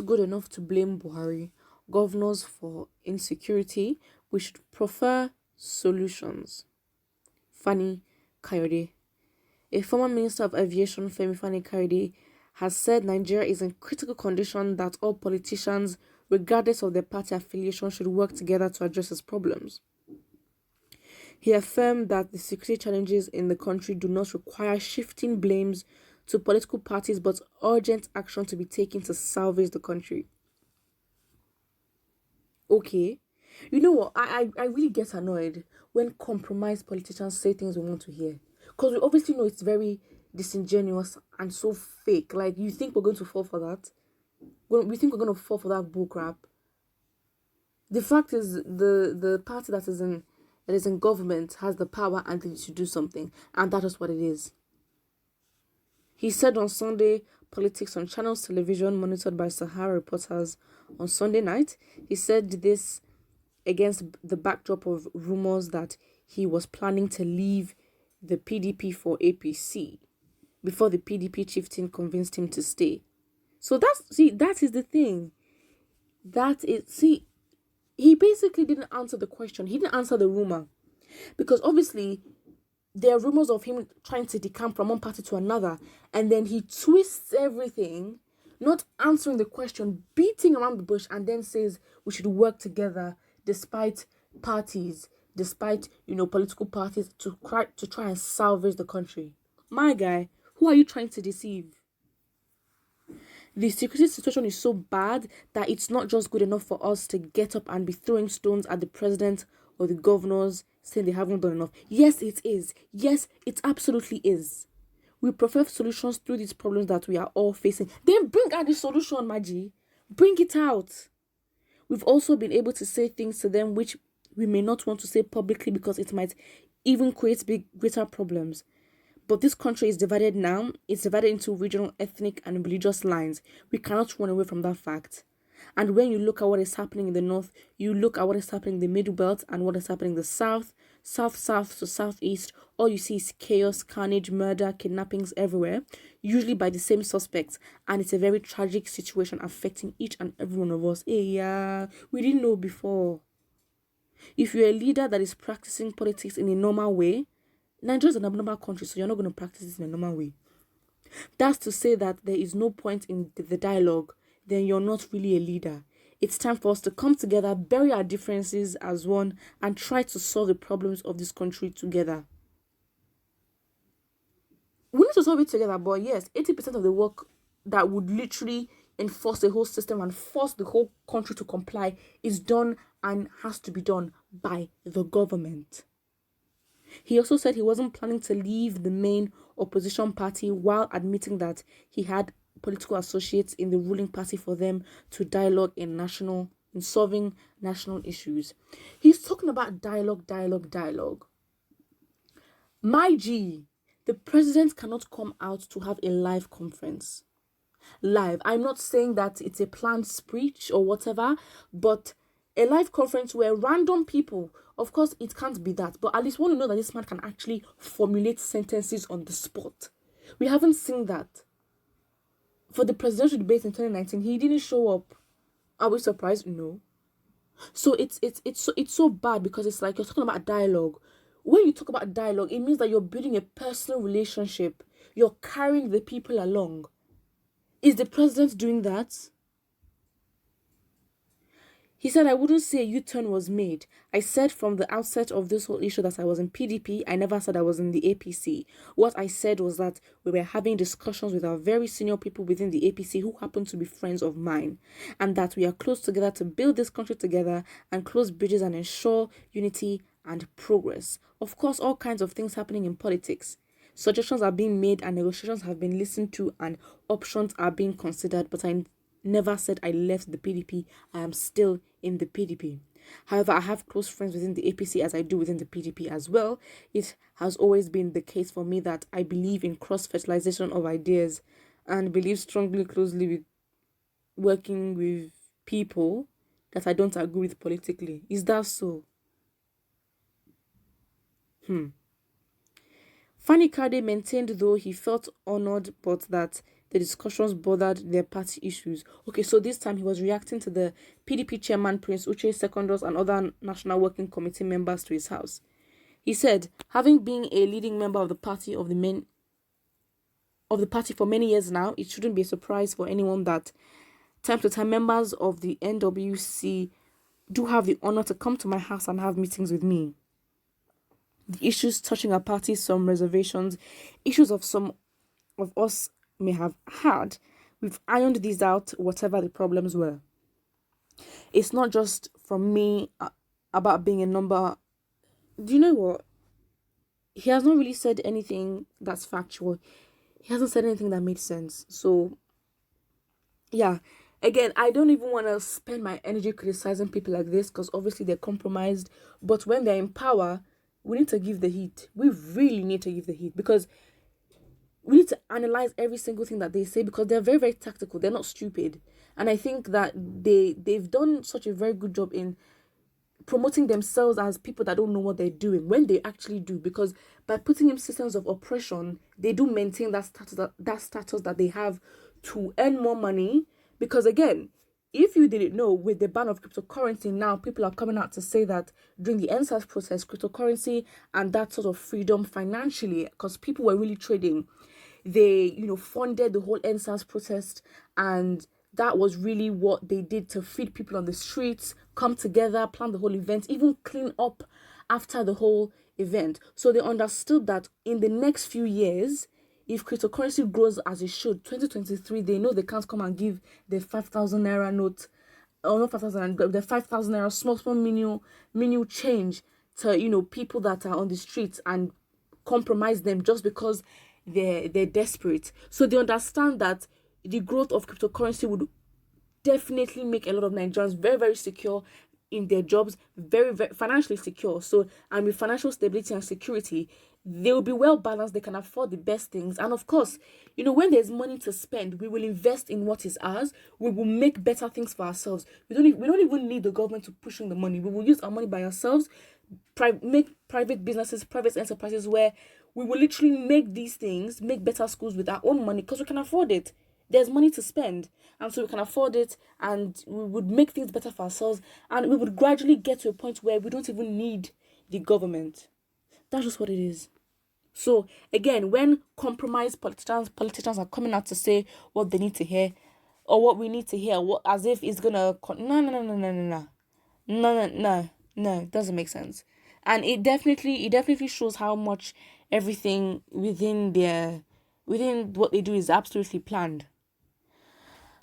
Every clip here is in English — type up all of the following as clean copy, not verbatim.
not good enough to blame Buhari, governors for insecurity. We should prefer solutions. Fani-Kayode. A former Minister of Aviation, Fani-Kayode, has said Nigeria is in critical condition, that all politicians, regardless of their party affiliation, should work together to address its problems. He affirmed that the security challenges in the country do not require shifting blames to political parties, but urgent action to be taken to salvage the country. Okay. You know what? I really get annoyed when compromised politicians say things we want to hear. Because we obviously know it's very disingenuous and so fake. Like, you think we're going to fall for that? We think we're going to fall for that bull crap? The fact is, the party that is in government has the power and they should do something. And that is what it is. He said on Sunday, politics on Channels Television, monitored by Sahara reporters on Sunday night. He said this against the backdrop of rumors that he was planning to leave the PDP for APC before the PDP chieftain convinced him to stay. So that is the thing. He basically didn't answer the question. He didn't answer the rumor. Because obviously, there are rumors of him trying to decamp from one party to another, and then he twists everything, not answering the question, beating around the bush, and then says we should work together despite parties, despite political parties, to try and salvage the country. My guy, who are you trying to deceive? The security situation is so bad that it's not just good enough for us to get up and be throwing stones at the president or the governors saying they haven't done enough. Yes, it is. Yes, it absolutely is. We prefer solutions through these problems that we are all facing. Then bring out the solution, Maji. Bring it out. We've also been able to say things to them which we may not want to say publicly because it might even create greater problems. But this country is divided now. It's divided into regional, ethnic, and religious lines. We cannot run away from that fact. And when you look at what is happening in the north, you look at what is happening in the middle belt and what is happening in the south to southeast, all you see is chaos, carnage, murder, kidnappings everywhere, usually by the same suspects. And it's a very tragic situation affecting each and every one of us. Hey, yeah, we didn't know before. If you're a leader that is practicing politics in a normal way, Nigeria is an abnormal country, so you're not going to practice this in a normal way. That's to say that there is no point in the dialogue, then you're not really a leader. It's time for us to come together, bury our differences as one, and try to solve the problems of this country together. We need to solve it together, but yes, 80% of the work that would literally enforce the whole system and force the whole country to comply is done and has to be done by the government. He also said he wasn't planning to leave the main opposition party, while admitting that he had political associates in the ruling party for them to dialogue in solving national issues. He's talking about dialogue. My G, the president cannot come out to have a live conference. Live. I'm not saying that it's a planned speech or whatever, but a live conference where random people, of course it can't be that, but at least want to know that this man can actually formulate sentences on the spot. We haven't seen that. For the presidential debate in 2019, he didn't show up. Are we surprised? No. So it's so bad, because it's like you're talking about dialogue. When you talk about dialogue, it means that you're building a personal relationship. You're carrying the people along. Is the president doing that? He said, I wouldn't say a U-turn was made. I said from the outset of this whole issue that I was in PDP. I never said I was in the APC. What I said was that we were having discussions with our very senior people within the APC who happen to be friends of mine, and that we are close together to build this country together and close bridges and ensure unity and progress. Of course, all kinds of things happening in politics. Suggestions are being made and negotiations have been listened to and options are being considered, but I never said I left the PDP. I am still in the PDP. However, I have close friends within the APC as I do within the PDP as well. It has always been the case for me that I believe in cross-fertilization of ideas and believe strongly, closely with working with people that I don't agree with politically. Is that so? Fani-Kayode maintained, though, he felt honored, but that the discussions bothered their party issues. Okay, so this time he was reacting to the PDP chairman Prince Uche Secondus and other National Working Committee members to his house. He said, having been a leading member of the party for many years now, it shouldn't be a surprise for anyone that time to time members of the NWC do have the honor to come to my house and have meetings with me. The issues touching our party, some reservations, issues of some of us may have had, we've ironed these out, whatever the problems were. It's not just from me about being a number. Do you know what? He has not really said anything that's factual. He hasn't said anything that made sense. So, yeah. Again, I don't even want to spend my energy criticizing people like this because obviously they're compromised. But when they're in power, we need to give the heat. We really need to give the heat because we need to analyze every single thing that they say because they're very, very tactical. They're not stupid. And I think that they've done such a very good job in promoting themselves as people that don't know what they're doing when they actually do, because by putting in systems of oppression, they do maintain that status that they have to earn more money. Because again, if you didn't know, with the ban of cryptocurrency now, people are coming out to say that during the NSAS process, cryptocurrency and that sort of freedom financially, because people were really trading, they funded the whole NSAS protest, and that was really what they did to feed people on the streets, come together, plan the whole event, even clean up after the whole event. So they understood that in the next few years, if cryptocurrency grows as it should, 2023, they know they can't come and give the 5,000 naira note, or not 5,000, the 5,000 naira small menu change to people that are on the streets and compromise them just because they're desperate. So they understand that the growth of cryptocurrency would definitely make a lot of Nigerians very, very secure in their jobs, very, very financially secure. So, and with financial stability and security, they will be well balanced. They can afford the best things. And of course, when there's money to spend, we will invest in what is ours. We will make better things for ourselves. We don't even need the government to push in the money. We will use our money by ourselves, make private businesses, private enterprises where we will literally make these things, make better schools with our own money because we can afford it. There's money to spend, and so we can afford it, and we would make things better for ourselves, and we would gradually get to a point where we don't even need the government. That's just what it is. So again, when compromised politicians are coming out to say what they need to hear, or what we need to hear, as if it's gonna no, it doesn't make sense. And it definitely shows how much everything within what they do is absolutely planned.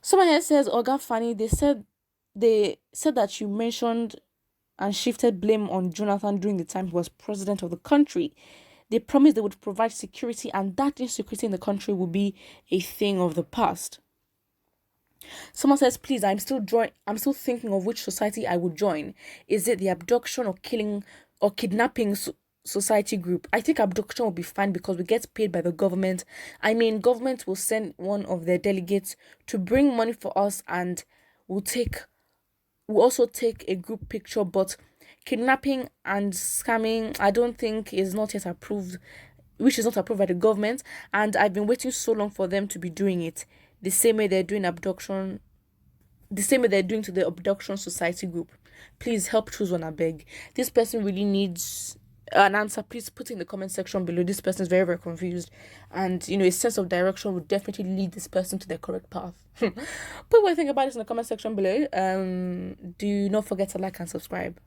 Someone here says, Oga Fani, they said that you mentioned and shifted blame on Jonathan during the time he was president of the country. They promised they would provide security, and that insecurity in the country will be a thing of the past. Someone says, please, I'm still thinking of which society I would join. Is it the abduction or killing or kidnapping society group? I think abduction will be fine because we get paid by the government. I mean, government will send one of their delegates to bring money for us, and we'll also take a group picture. But kidnapping and scamming, I don't think is not yet approved, which is not approved by the government. And I've been waiting so long for them to be doing it. The same way they're doing abduction, the same way they're doing to the abduction society group. Please help choose one, I beg. This person really needs an answer. Please put it in the comment section below. This person is very, very confused, and a sense of direction would definitely lead this person to the correct path. Put what you think about this in the comment section below. Do not forget to like and subscribe.